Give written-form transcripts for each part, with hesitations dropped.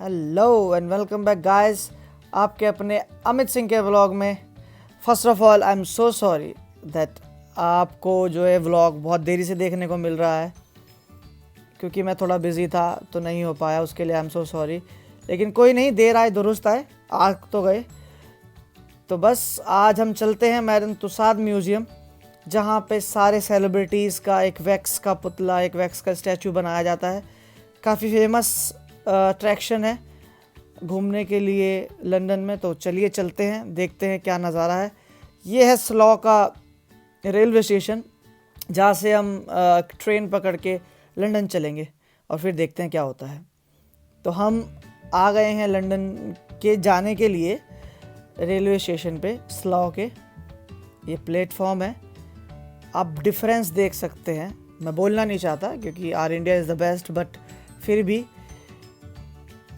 Hello and welcome back guys, आपके अपने अमित सिंह के व्लॉग में। First of all I am so sorry that आपको जो है व्लॉग बहुत देरी से देखने को मिल रहा है, क्योंकि मैं थोड़ा बिज़ी था तो नहीं हो पाया। उसके लिए आई एम सो सॉरी, लेकिन कोई नहीं, देर आए दुरुस्त आए, आ तो गए। तो बस आज हम चलते हैं मैडम तुसाद म्यूज़ियम, जहाँ पे सारे सेलिब्रिटीज़ का एक वैक्स का पुतला, एक वैक्स का स्टैचू बनाया जाता है। काफ़ी फेमस अट्रैक्शन है घूमने के लिए लंदन में। तो चलिए चलते हैं, देखते हैं क्या नज़ारा है। ये है स्लॉ का रेलवे स्टेशन, जहाँ से हम ट्रेन पकड़ के लंदन चलेंगे और फिर देखते हैं क्या होता है। तो हम आ गए हैं लंदन के जाने के लिए रेलवे स्टेशन पे स्लॉ के। ये प्लेटफॉर्म है, आप डिफरेंस देख सकते हैं। मैं बोलना नहीं चाहता क्योंकि R India is the best, but फिर भी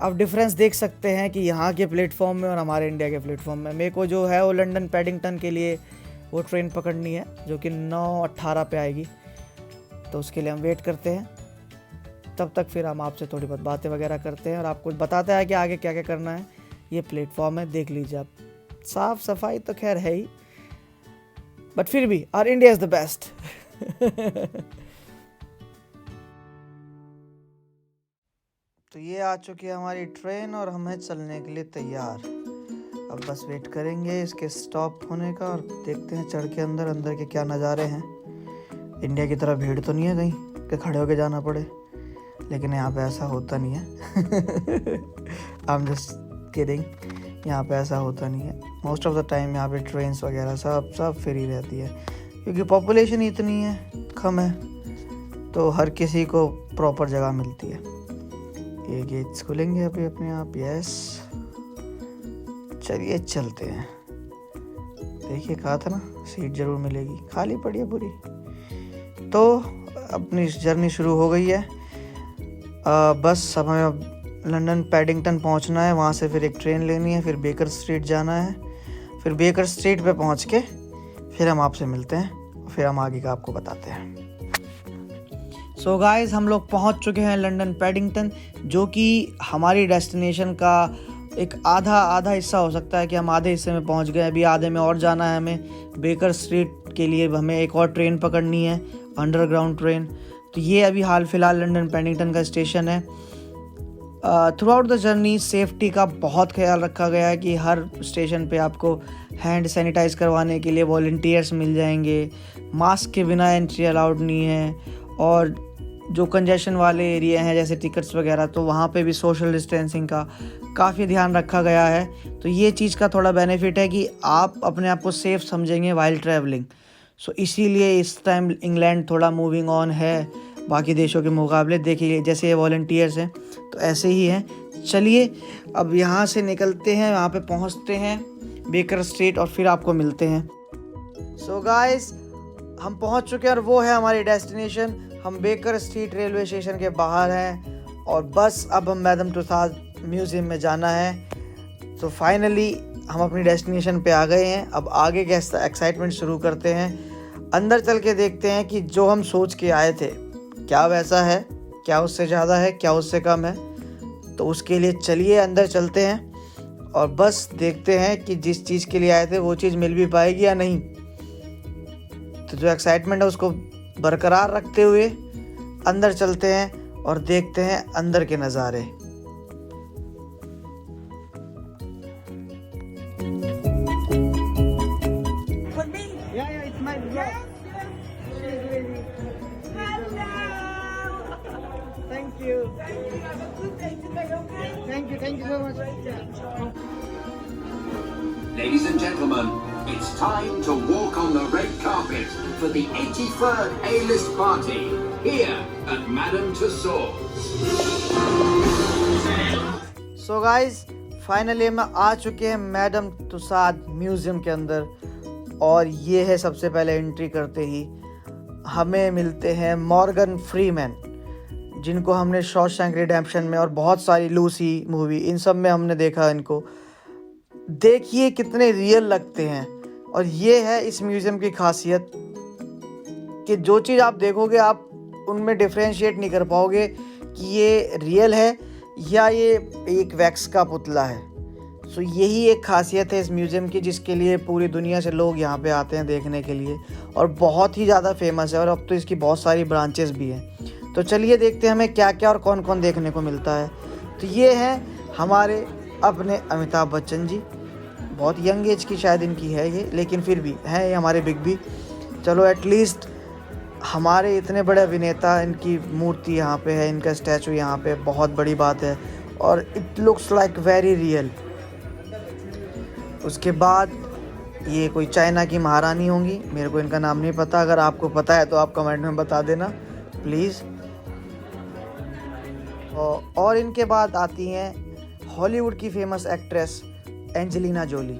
आप डिफरेंस देख सकते हैं कि यहाँ के प्लेटफॉर्म में और हमारे इंडिया के प्लेटफॉर्म में। मेरे को जो है वो लंदन पैडिंगटन के लिए वो ट्रेन पकड़नी है, जो कि 9:18 पे आएगी। तो उसके लिए हम वेट करते हैं। तब तक फिर हम आपसे थोड़ी बहुत बातें वगैरह करते हैं और आपको बताते हैं कि आगे क्या क्या करना है। ये प्लेटफॉर्म है, देख लीजिए आप। साफ़ सफाई तो खैर है ही, बट फिर भी R India is the best. तो ये आ चुकी है हमारी ट्रेन और हम हैं चलने के लिए तैयार। अब बस वेट करेंगे इसके स्टॉप होने का और देखते हैं चढ़ के अंदर के क्या नज़ारे हैं। इंडिया की तरह भीड़ तो नहीं है कहीं कि खड़े होके जाना पड़े, लेकिन यहाँ पे ऐसा होता नहीं है। आई एम जस्ट किडिंग, यहाँ पे ऐसा होता नहीं है। मोस्ट ऑफ द टाइम यहाँ पे ट्रेन्स वगैरह सब फ्री रहती है, क्योंकि पॉपुलेशन इतनी है, कम है, तो हर किसी को प्रॉपर जगह मिलती है। ये गेट्स खुलेंगे अभी अपने आप। यस, चलिए चलते हैं। देखिए कहा था ना, सीट ज़रूर मिलेगी, खाली पड़ी है पूरी। तो अपनी जर्नी शुरू हो गई है। बस अब हमें अब लंदन पैडिंगटन पहुंचना है, वहाँ से फिर एक ट्रेन लेनी है, फिर बेकर स्ट्रीट जाना है, फिर बेकर स्ट्रीट पे पहुंच के फिर हम आपसे मिलते हैं, फिर हम आगे का आपको बताते हैं। सो गाइस, हम लोग पहुंच चुके हैं लंदन पैडिंगटन, जो कि हमारी डेस्टिनेशन का एक आधा हिस्सा हो सकता है कि हम आधे हिस्से में पहुंच गए। अभी आधे में और जाना है हमें। बेकर स्ट्रीट के लिए हमें एक और ट्रेन पकड़नी है, अंडरग्राउंड ट्रेन। तो ये अभी हाल फिलहाल लंदन पैडिंगटन का स्टेशन है। Through out the journey safety का बहुत ख्याल रखा गया है कि हर स्टेशन पे आपको हैंड सैनिटाइज करवाने के लिए वॉलंटियर्स मिल जाएंगे। मास्क के बिना एंट्री अलाउड नहीं है, और जो कंजेशन वाले एरिया हैं जैसे टिकट्स वगैरह, तो वहाँ पे भी सोशल डिस्टेंसिंग का काफ़ी ध्यान रखा गया है। तो ये चीज़ का थोड़ा बेनिफिट है कि आप अपने आप को सेफ़ समझेंगे वाइल ट्रैवलिंग। सो इसीलिए इस टाइम इंग्लैंड थोड़ा मूविंग ऑन है बाकी देशों के मुकाबले। देखिए जैसे ये वॉलंटियर्स हैं तो ऐसे ही हैं। चलिए अब यहाँ से निकलते हैं, वहाँ पे पहुँचते हैं बेकर स्ट्रीट और फिर आपको मिलते हैं। सो गाइस, हम पहुँच चुके हैं और वो है हमारी डेस्टिनेशन। हम बेकर स्ट्रीट रेलवे स्टेशन के बाहर हैं और बस अब हम मैडम तुसाद म्यूज़ियम में जाना है। तो फाइनली हम अपनी डेस्टिनेशन पे आ गए हैं। अब आगे के एक्साइटमेंट शुरू करते हैं। अंदर चल के देखते हैं कि जो हम सोच के आए थे क्या वैसा है, क्या उससे ज़्यादा है, क्या उससे कम है। तो उसके लिए चलिए अंदर चलते हैं और बस देखते हैं कि जिस चीज़ के लिए आए थे वो चीज़ मिल भी पाएगी या नहीं। तो जो एक्साइटमेंट है उसको बरकरार रखते हुए अंदर चलते हैं और देखते हैं अंदर के नज़ारे। Ladies and gentlemen, it's time to walk on the red carpet for the 83rd A-list party here at Madame Tussauds. So guys, finally हम आ चुके हैं मैडम तुसाद म्यूज़ियम के अंदर, और ये है सबसे पहले एंट्री करते ही हमें मिलते हैं मॉर्गन फ्रीमैन, जिनको हमने शॉशैंक रिडेम्पशन में और बहुत सारी लूसी मूवी, इन सब में हमने देखा इनको। देखिए कितने रियल लगते हैं। और ये है इस म्यूज़ियम की खासियत कि जो चीज़ आप देखोगे आप उनमें डिफ्रेंशिएट नहीं कर पाओगे कि ये रियल है या ये एक वैक्स का पुतला है। सो यही एक खासियत है इस म्यूज़ियम की, जिसके लिए पूरी दुनिया से लोग यहाँ पे आते हैं देखने के लिए, और बहुत ही ज़्यादा फेमस है, और अब तो इसकी बहुत सारी ब्रांचेस भी हैं। तो चलिए देखते हैं हमें क्या क्या और कौन कौन देखने को मिलता है। तो ये हैं हमारे अपने अमिताभ बच्चन जी, बहुत यंग एज की शायद इनकी है ये, लेकिन फिर भी है ये हमारे बिग बी। चलो एटलीस्ट हमारे इतने बड़े अभिनेता, इनकी मूर्ति यहाँ पे है, इनका स्टैचू यहाँ पे, बहुत बड़ी बात है, और it looks like very real. उसके बाद ये कोई चाइना की महारानी होंगी, मेरे को इनका नाम नहीं पता, अगर आपको पता है तो आप कमेंट में बता देना प्लीज़। और इनके बाद आती हैं हॉलीवुड की फेमस एक्ट्रेस एंजेलिना जोली।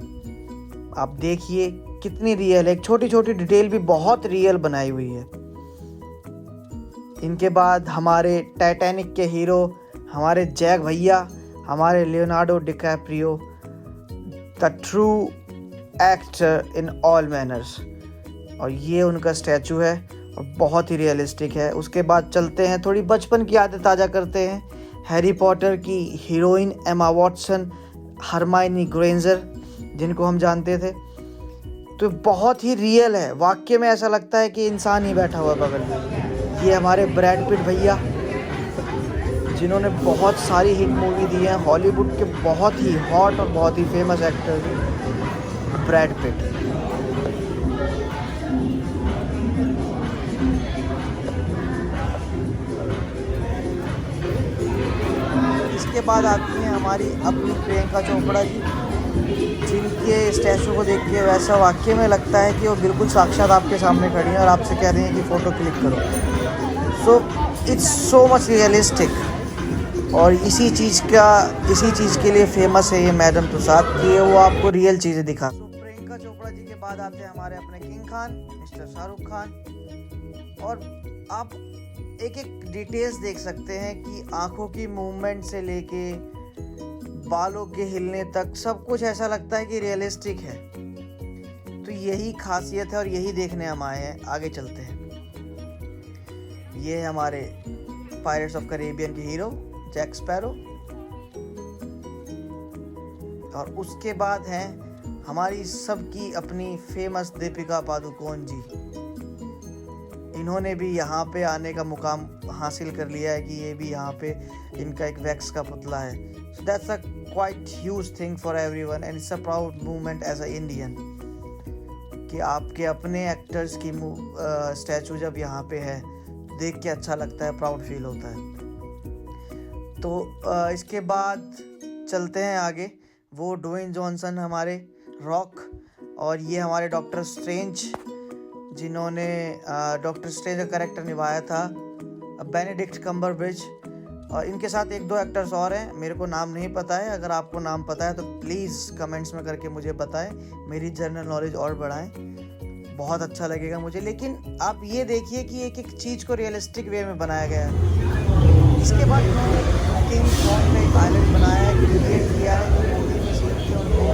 आप देखिए कितनी रियल है, एक छोटी छोटी डिटेल भी बहुत रियल बनाई हुई है। इनके बाद हमारे टाइटैनिक के हीरो, हमारे जैक भैया, हमारे Leonardo DiCaprio, the true actor in all manners, और ये उनका स्टैचू है और बहुत ही रियलिस्टिक है। उसके बाद चलते हैं, थोड़ी बचपन की यादें ताज़ा करते हैं। हैरी पॉटर की heroine Emma Watson, Hermione Granger जिनको हम जानते थे, तो बहुत ही रियल है, वाकई में ऐसा लगता है कि इंसान ही बैठा हुआ बगल में। ये हमारे ब्रैड पिट भैया, जिन्होंने बहुत सारी हिट मूवी दी हैं, हॉलीवुड के बहुत ही हॉट और बहुत ही फेमस एक्टर ब्रैड पिट। इसके बाद आती हैं हमारी अपनी प्रियंका चोपड़ा जी, जिनके स्टैचू को देख के वैसा वाकई में लगता है कि वो बिल्कुल साक्षात आपके सामने खड़ी हैं और आपसे कह रही हैं कि फ़ोटो क्लिक करो। So it's so much realistic, और इसी चीज़ के लिए फेमस है ये मैडम तुसाद, कि वो आपको रियल चीज़ें दिखा। तो प्रियंका चोपड़ा जी के बाद आते हैं हमारे अपने किंग खान मिस्टर शाहरुख खान, और आप एक एक डिटेल्स देख सकते हैं कि आंखों की मूवमेंट से लेके बालों के हिलने तक सब कुछ ऐसा लगता है कि रियलिस्टिक है। तो यही खासियत है और यही देखने हम आए हैं। आगे चलते हैं, ये है हमारे पायरेट्स ऑफ कैरेबियन के हीरो जैक स्पैरो, और उसके बाद हैं हमारी सबकी अपनी फेमस दीपिका पादुकोण जी। इन्होंने भी यहाँ पे आने का मुकाम हासिल कर लिया है कि ये भी यहाँ पे इनका एक वैक्स का पुतला है। So that's a quite huge thing for everyone and it's a proud movement as a Indian, कि आपके अपने एक्टर्स की स्टैचू जब यहाँ पे है देख के अच्छा लगता है, प्राउड फील होता है। तो इसके बाद चलते हैं आगे, वो ड्वेन जॉनसन हमारे रॉक, और ये हमारे डॉक्टर स्ट्रेंज, जिन्होंने डॉक्टर स्ट्रेंज का कैरेक्टर निभाया था, बेनेडिक्ट कम्बरबैच, और इनके साथ एक दो एक्टर्स और हैं, मेरे को नाम नहीं पता है। अगर आपको नाम पता है तो प्लीज़ कमेंट्स में करके मुझे बताएं, मेरी जनरल नॉलेज और बढ़ाएं, बहुत अच्छा लगेगा मुझे। लेकिन आप ये देखिए कि एक एक चीज़ को रियलिस्टिक वे में बनाया गया है। इसके बाद उन्होंने किंग कॉन्ग में एक आइलैंड बनाया है, क्रिएट किया है, जो मूवी में सीख के उनको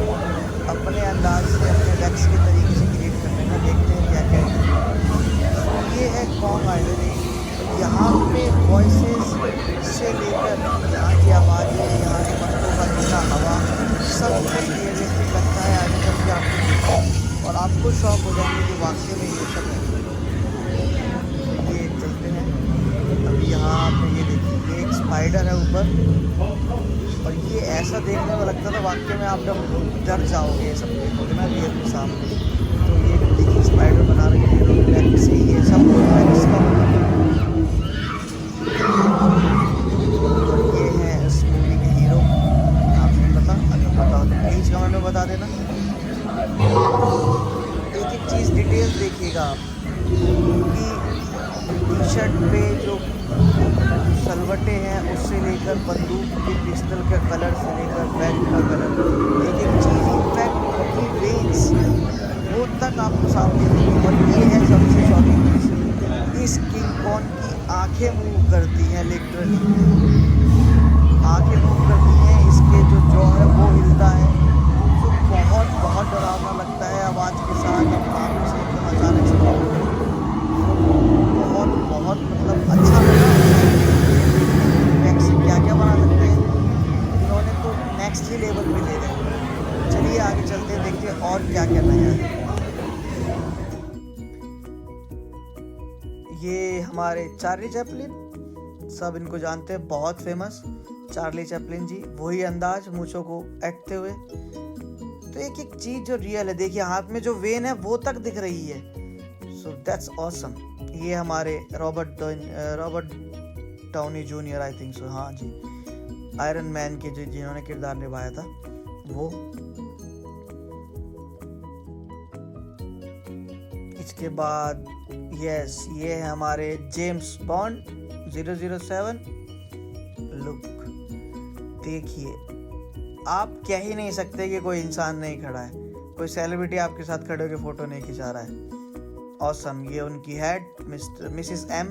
अपने अंदाज से, अपने वैक्स के तरीके से क्रिएट करने का। देखते हैं क्या क्या है। तो ये है कॉन्ग आइलैंड, यहाँ पे वॉइसेस से लेकर यहाँ की आवाज़ें, यहाँ के पत्तों का नीला हवा, सब कुछ रियलिस्टिक लगता है आगे चल के आपको, और आपको शौक हो जाएंगे कि वाकई में ये सब है। ये चलते हैं अभी, यहाँ पे ये देखिए, ये एक स्पाइडर है ऊपर, और ये ऐसा देखने में लगता था वाकई में आप जब डर जाओगे, ये सब देखोगे ना रियल के सामने। तो ये देखिए स्पाइडर बना रही है, वैक्स से ये सब कुछ वैक्स का होता है। और ये है इस मूवी के हीरो, आपको पता, अगर पता हो तो प्लीज़ कमेंट में बता देना। एक एक चीज़ डिटेल्स देखिएगा आप, कि टी शर्ट पे जो सलवटे हैं उससे लेकर बंदूक की पिस्टल का कलर से लेकर बेल्ट का कलर, एक एक चीज़, इनफैक्ट उनकी वेन्स वो तक आपको सामने देंगे। और ये है सबसे शॉकिंग चीज़, इस किंग कॉन्ग की आंखें मूव करती हैं, लिटरली आंखें मूव करती हैं, इसके जो जॉ है वो हिलता है। तो बहुत बहुत डरावना लगता है आवाज़ के साथ, आंखों से एकदम अचानक से बहुत बहुत मतलब अच्छा लगा। वैक्स क्या क्या बना सकते हैं, नेक्स्ट ही लेवल पे ले गए। चलिए आगे चलते हैं, देखते हैं और क्या क्या नया है। ये हमारे चार्ली चैपलिन, सब इनको जानते हैं, बहुत फेमस चार्ली चैपलिन जी। वही अंदाज, मूंछों को ऐंठते हुए। तो एक एक चीज जो रियल है, देखिए हाथ में जो वेन है वो तक दिख रही है। So that's awesome. ये हमारे Robert Downey junior, I think so, हाँ जी, आयरन मैन के जो जिन्होंने किरदार निभाया था वो। इसके बाद यस, ये है हमारे जेम्स बॉन्ड 007 लुक। देखिए आप कह ही नहीं सकते कि कोई इंसान नहीं खड़ा है, कोई सेलिब्रिटी आपके साथ खड़े होकर फोटो नहीं खिंचा रहा है। ऑसम। ये उनकी हेड मिसिस एम।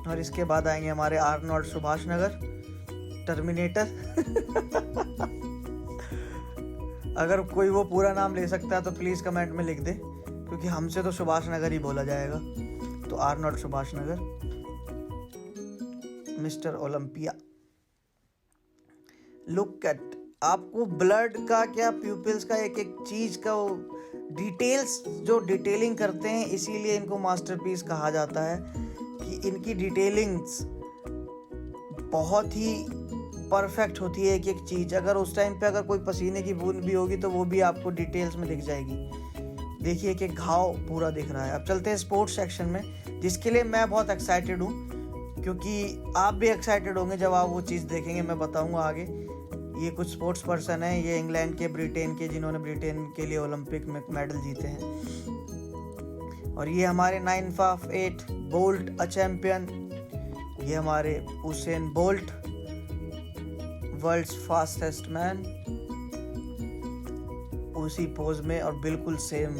और इसके बाद आएंगे हमारे आर्नोल्ड सुभाष नगर, टर्मिनेटर। अगर कोई वो पूरा नाम ले सकता है तो प्लीज कमेंट में लिख दे, क्योंकि हमसे तो सुभाष नगर ही बोला जाएगा। तो Arnold Subhash Nagar. Mister Olympia. Look at, आपको ब्लड का क्या, प्यूपिल्स का, एक एक चीज का वो डिटेल्स जो डिटेलिंग करते हैं, इसीलिए इनको मास्टरपीस कहा जाता है कि इनकी डिटेलिंग्स बहुत ही परफेक्ट होती है। एक एक चीज, अगर उस टाइम पे अगर कोई पसीने की बूंद भी होगी तो वो भी आपको डिटेल्स में दिख जाएगी। देखिए एक एक घाव पूरा दिख रहा है। अब चलते हैं स्पोर्ट्स सेक्शन में, जिसके लिए मैं बहुत एक्साइटेड हूँ, क्योंकि आप भी एक्साइटेड होंगे जब आप वो चीज़ देखेंगे। मैं बताऊंगा आगे। ये कुछ स्पोर्ट्स पर्सन हैं, ये इंग्लैंड के, ब्रिटेन के, जिन्होंने ब्रिटेन के लिए ओलंपिक में मेडल जीते हैं। और ये हमारे 9x8 बोल्ट अ चैंपियन। ये हमारे Usain Bolt, world's fastest man, उसी पोज में और बिल्कुल सेम।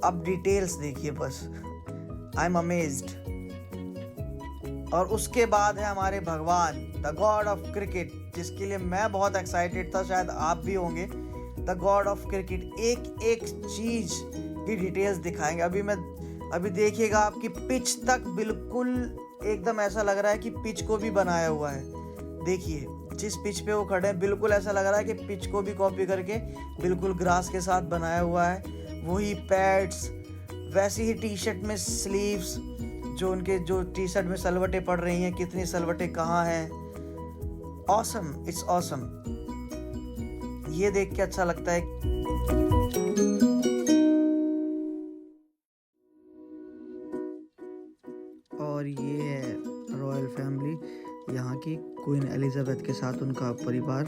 अब डिटेल्स देखिए बस, आई एम अमेज्ड। और उसके बाद है हमारे भगवान, द गॉड ऑफ क्रिकेट, जिसके लिए मैं बहुत एक्साइटेड था, शायद आप भी होंगे। द गॉड ऑफ क्रिकेट, एक एक चीज की डिटेल्स दिखाएंगे। अभी देखिएगा, आपकी पिच तक बिल्कुल एकदम ऐसा लग रहा है कि पिच को भी बनाया हुआ है। देखिए जिस पिच पे वो खड़े हैं, बिल्कुल ऐसा लग रहा है कि पिच को भी कॉपी करके बिल्कुल ग्रास के साथ बनाया हुआ है। वही पैड्स, वैसी ही टी शर्ट में स्लीव्स, जो टी शर्ट में सलवटें पड़ रही हैं, कितनी सलवटें कहाँ हैं। Awesome, it's awesome. ये देख के अच्छा लगता है। और ये है रॉयल फैमिली, यहाँ की क्वीन एलिजाबेथ के साथ उनका परिवार।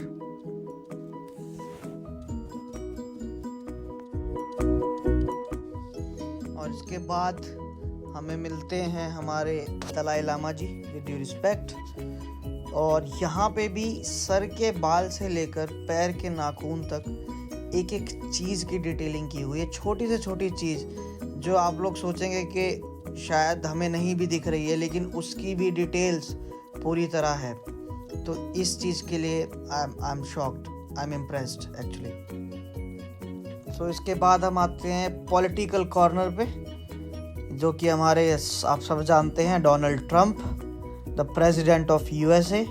और इसके बाद हमें मिलते हैं हमारे दलाई लामा जी, विद ड्यू रिस्पेक्ट। और यहाँ पे भी सर के बाल से लेकर पैर के नाखून तक एक एक चीज़ की डिटेलिंग की हुई है। छोटी से छोटी चीज़ जो आप लोग सोचेंगे कि शायद हमें नहीं भी दिख रही है, लेकिन उसकी भी डिटेल्स पूरी तरह है। तो इस चीज़ के लिए I am shocked, I am impressed actually. So इसके बाद हम आते हैं पॉलिटिकल कॉर्नर पे, जो कि हमारे आप सब जानते हैं Donald Trump, the president of USA.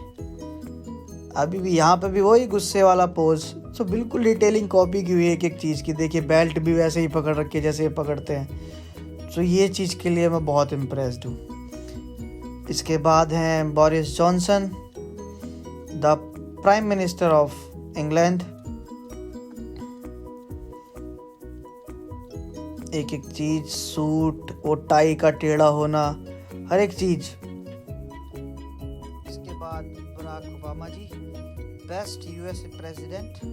अभी भी यहाँ पे भी वही गुस्से वाला पोज। सो बिल्कुल डिटेलिंग कॉपी की हुई है एक एक चीज़ की। देखिए बेल्ट भी वैसे ही पकड़ रखी है जैसे ये पकड़ते हैं। सो ये चीज़ के लिए मैं बहुत इम्प्रेस्ड हूँ। इसके बाद हैं Boris Johnson, the prime minister of England. एक एक चीज, सूट, वो टाई का टेढ़ा होना, हर एक चीज। इसके बाद बराक ओबामा जी, बेस्ट यूएसए प्रेसिडेंट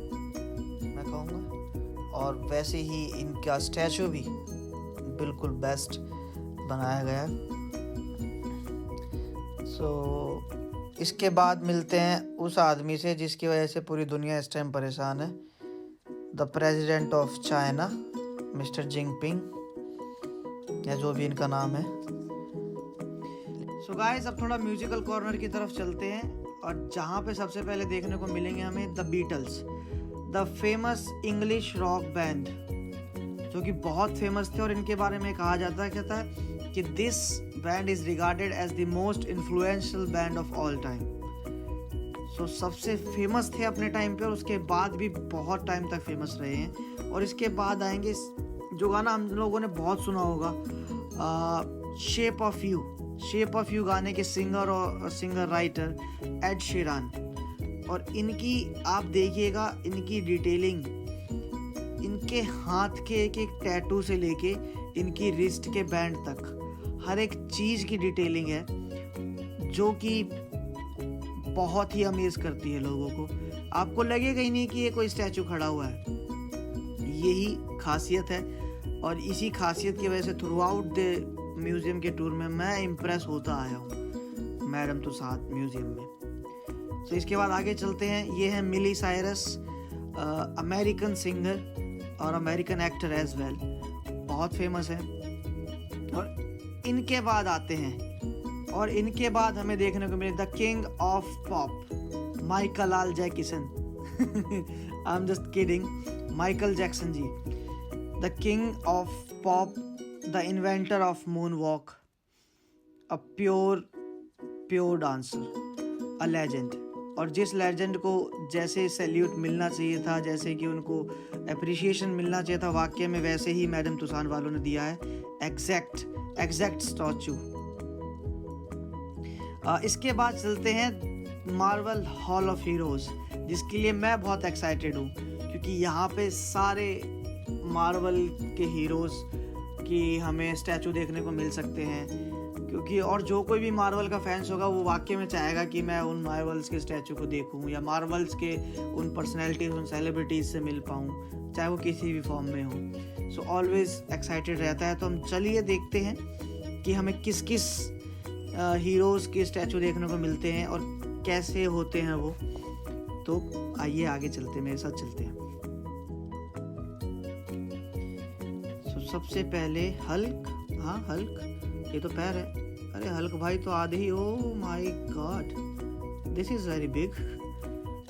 मैं कहूँगा। और वैसे ही इनका स्टैचू भी बिल्कुल बेस्ट बनाया गया। इसके बाद मिलते हैं उस आदमी से जिसकी वजह से पूरी दुनिया इस टाइम परेशान है, the president of China, mister Jinping, या जो भी इनका नाम है। सो गाइस, अब थोड़ा म्यूजिकल कॉर्नर की तरफ चलते हैं, और जहाँ पे सबसे पहले देखने को मिलेंगे हमें the Beatles, the famous English rock band, जो कि बहुत फेमस थे। और इनके बारे में कहा जाता है कि this band is regarded as the most influential band of all time. So सबसे फेमस थे अपने टाइम पे और उसके बाद भी बहुत टाइम तक फेमस रहे हैं। और इसके बाद आएंगे जो गाना हम लोगों ने बहुत सुना होगा, shape of you. Shape of you गाने के सिंगर राइटर एड शीरान। और इनकी आप देखिएगा, इनकी डिटेलिंग, इनके हाथ के एक एक टैटू से लेके इनकी रिस्ट के बैंड तक हर एक चीज़ की डिटेलिंग है जो कि बहुत ही अमेज करती है लोगों को। आपको लगेगा ही नहीं कि ये कोई स्टैचू खड़ा हुआ है। यही खासियत है और इसी खासियत की वजह से थ्रू आउट द म्यूज़ियम के टूर में मैं इम्प्रेस होता आया हूँ मैडम तुसाद म्यूज़ियम में। तो इसके बाद आगे चलते हैं। ये है मिली साइरस, अमेरिकन सिंगर और अमेरिकन एक्टर एज वेल, बहुत फेमस है। और इनके बाद आते हैं और इनके बाद हमें देखने को मिले the king of pop, Michael all Jackson. I am just kidding, Michael Jackson ji, the king of pop, the inventor of moonwalk, a pure dancer, a legend. और जिस लेजेंड को जैसे सैल्यूट मिलना चाहिए था, जैसे कि उनको अप्रिसिएशन मिलना चाहिए था वाकई में, वैसे ही मैडम तुसाद वालों ने दिया है। Exact statue. इसके बाद चलते हैं मार्वल हॉल ऑफ हीरोज़, जिसके लिए मैं बहुत एक्साइटेड हूँ क्योंकि यहाँ पे सारे मार्वल के हीरोज़ की हमें स्टैचू देखने को मिल सकते हैं। क्योंकि और जो कोई भी मार्वल का फैंस होगा वो वाकई में चाहेगा कि मैं उन मार्वल्स के स्टैचू को देखूं या मार्वल्स के उन पर्सनैलिटीज़, उन सेलिब्रिटीज़ से मिल पाऊं, चाहे वो किसी भी फॉर्म में हो। सो ऑलवेज़ एक्साइटेड रहता है। तो हम चलिए देखते हैं कि हमें किस किस हीरोज़ के स्टैचू देखने को मिलते हैं और कैसे होते हैं वो। तो आइए आगे चलते हैं, मेरे साथ चलते हैं। सबसे पहले हल्क, हाँ हल्क, ये तो पैर है। अरे हल्क भाई तो आधे ही, oh my god, this is very big.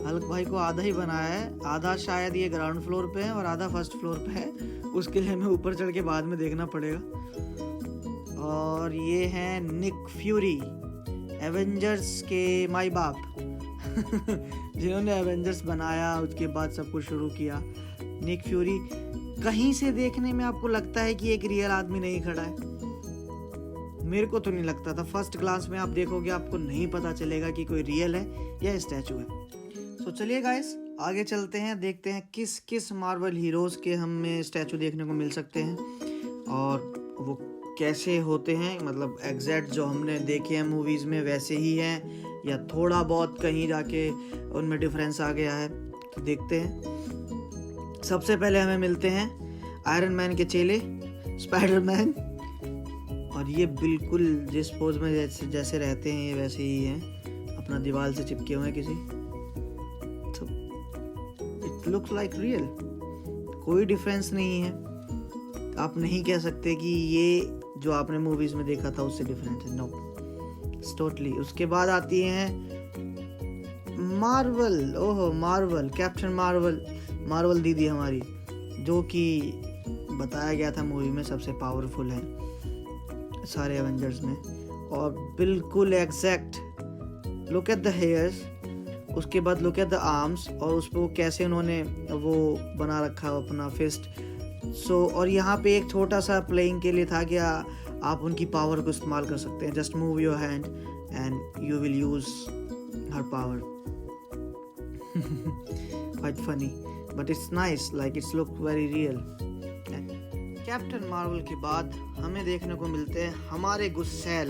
Hulk भाई को आधा ही बनाया है, आधा शायद ये ग्राउंड फ्लोर पे है और आधा फर्स्ट फ्लोर पे है, उसके लिए हमें ऊपर चढ़ के बाद में देखना पड़ेगा। और ये है निक फ्यूरी, एवेंजर्स के माई बाप जिन्होंने एवेंजर्स बनाया उसके बाद सब कुछ शुरू किया। निक फ्यूरी कहीं से देखने में आपको लगता है कि एक रियल आदमी नहीं खड़ा है, मेरे को तो नहीं लगता था। फर्स्ट ग्लांस में आप देखोगे आपको नहीं पता चलेगा कि कोई रियल है या स्टैचू है। तो चलिए गाइस आगे चलते हैं, देखते हैं किस किस मार्वल हीरोज़ के हमें स्टैचू देखने को मिल सकते हैं और वो कैसे होते हैं। मतलब एग्जैक्ट जो हमने देखे हैं मूवीज़ में वैसे ही हैं या थोड़ा बहुत कहीं जाके उनमें डिफरेंस आ गया है, तो देखते हैं। सबसे पहले हमें मिलते हैं आयरन मैन के चेले स्पाइडरमैन, और ये बिल्कुल जिस पोज में जैसे रहते हैं ये वैसे ही हैं, अपना दीवार से चिपके हुए हैं किसी। तो इट लुक्स लाइक रियल, कोई डिफरेंस नहीं है। आप नहीं कह सकते कि ये जो आपने मूवीज में देखा था उससे डिफरेंट है, नो, टोटली। उसके बाद आती हैं मार्वल, ओहो मार्वल, कैप्टन मार्वल दीदी हमारी, जो कि बताया गया था मूवी में सबसे पावरफुल है सारे एवेंजर्स में, और बिल्कुल exact. Look at the hairs, उसके बाद लुक एट द आर्म्स, और उस पर कैसे उन्होंने वो बना रखा है अपना फिस्ट। सो और यहाँ पे एक छोटा सा प्लेइंग के लिए था कि आप उनकी पावर को इस्तेमाल कर सकते हैं। Just move your hand and you will use her power. Quite funny but it's nice, like it's look very real. Captain Marvel के बाद हमें देखने को मिलते हैं हमारे गुस्सैल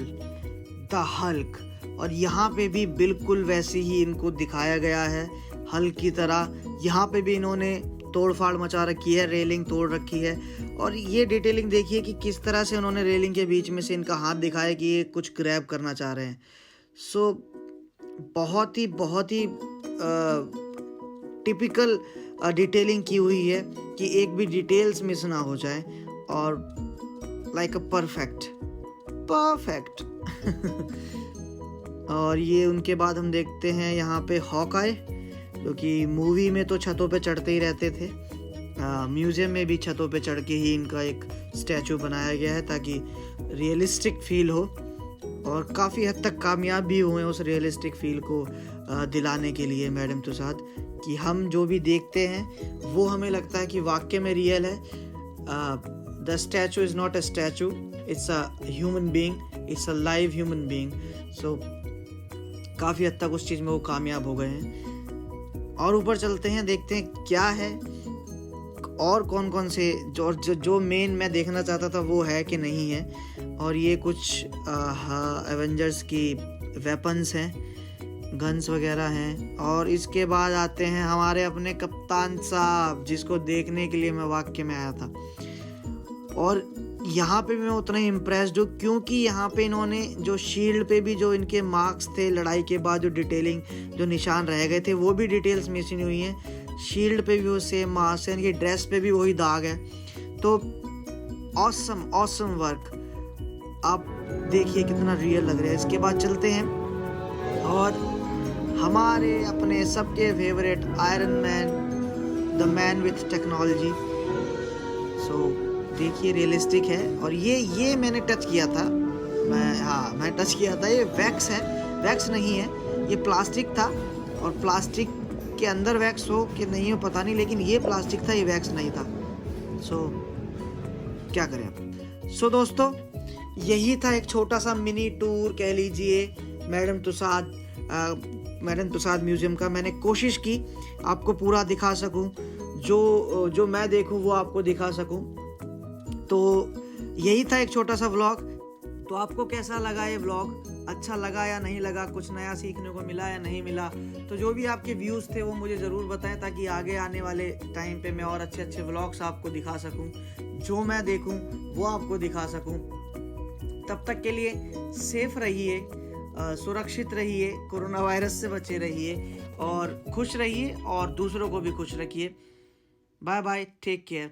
द हल्क, और यहाँ पे भी बिल्कुल वैसे ही इनको दिखाया गया है हल्क की तरह। यहाँ पे भी इन्होंने तोड़फाड़ मचा रखी है, रेलिंग तोड़ रखी है, और ये डिटेलिंग देखिए कि किस तरह से उन्होंने रेलिंग के बीच में से इनका हाथ दिखाया कि ये कुछ ग्रैब करना चाह रहे हैं। सो बहुत ही टिपिकल डिटेलिंग की हुई है कि एक भी डिटेल्स मिस ना हो जाए, और लाइक अ परफेक्ट। और ये उनके बाद हम देखते हैं यहाँ पे हॉकाई, जो कि मूवी में तो छतों पे चढ़ते ही रहते थे, म्यूजियम में भी छतों पे चढ़ के ही इनका एक स्टैचू बनाया गया है ताकि रियलिस्टिक फील हो, और काफ़ी हद तक कामयाब भी हुए उस रियलिस्टिक फील को दिलाने के लिए मैडम तुसाद, कि हम जो भी देखते हैं वो हमें लगता है कि वाकई में रियल है। The statue is not a statue, it's a human being, it's a live human being. So काफ़ी हद तक उस चीज़ में वो कामयाब हो गए हैं। और ऊपर चलते हैं, देखते हैं क्या है और कौन कौन से जो मेन मैं देखना चाहता था वो है कि नहीं है। और ये कुछ एवेंजर्स की वेपन्स हैं, गन्स वगैरह हैं। और इसके बाद आते हैं हमारे अपने कप्तान साहब, जिसको देखने के लिए मैं वाकई में आया था। और यहाँ पे मैं उतना ही इम्प्रेस्ड हूँ क्योंकि यहाँ पे इन्होंने जो शील्ड पे भी जो इनके मार्क्स थे लड़ाई के बाद, जो डिटेलिंग जो निशान रह गए थे वो भी डिटेल्स मिसिंग हुई हैं। शील्ड पे भी वो सेम मार्क्स है, इनकी ड्रेस पे भी वही दाग है। तो ऑसम वर्क, आप देखिए कितना रियल लग रहा है। इसके बाद चलते हैं और हमारे अपने सबके favourite Iron Man, the man with technology. So देखिए रियलिस्टिक है। और ये मैंने टच किया था, मैं टच किया था। ये वैक्स है, वैक्स नहीं है, ये प्लास्टिक था। और प्लास्टिक के अंदर वैक्स हो कि नहीं हो पता नहीं, लेकिन ये प्लास्टिक था, ये वैक्स नहीं था। सो क्या करें अब। सो दोस्तों, यही था एक छोटा सा मिनी टूर कह लीजिए मैडम तुसाद म्यूज़ियम का। मैंने कोशिश की आपको पूरा दिखा सकूं, जो मैं देखूं वो आपको दिखा सकूं। तो यही था एक छोटा सा व्लॉग। तो आपको कैसा लगा ये व्लॉग? अच्छा लगा या नहीं लगा? कुछ नया सीखने को मिला या नहीं मिला? तो जो भी आपके व्यूज़ थे वो मुझे ज़रूर बताएं, ताकि आगे आने वाले टाइम पे मैं और अच्छे अच्छे व्लॉग्स आपको दिखा सकूं, जो मैं देखूं वो आपको दिखा सकूं। तब तक के लिए सेफ रहिए, सुरक्षित रहिए, कोरोना वायरस से बचे रहिए और खुश रहिए, और दूसरों को भी खुश रखिए। Bye bye, take care.